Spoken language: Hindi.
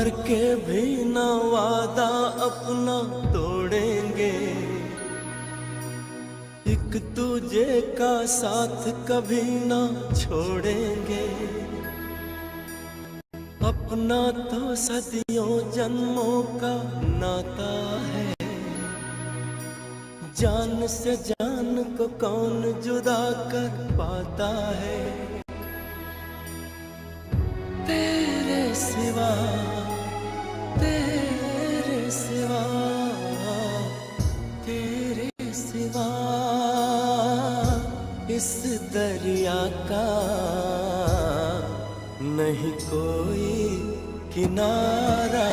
मर के भी ना वादा अपना तोड़ेंगे, एक दूजे का साथ कभी ना छोड़ेंगे। अपना तो सदियों जन्मों का नाता है, जान से जान को कौन जुदा कर पाता है। तेरे सिवा, तेरे सिवा, तेरे सिवा इस दरिया का नहीं कोई किनारा।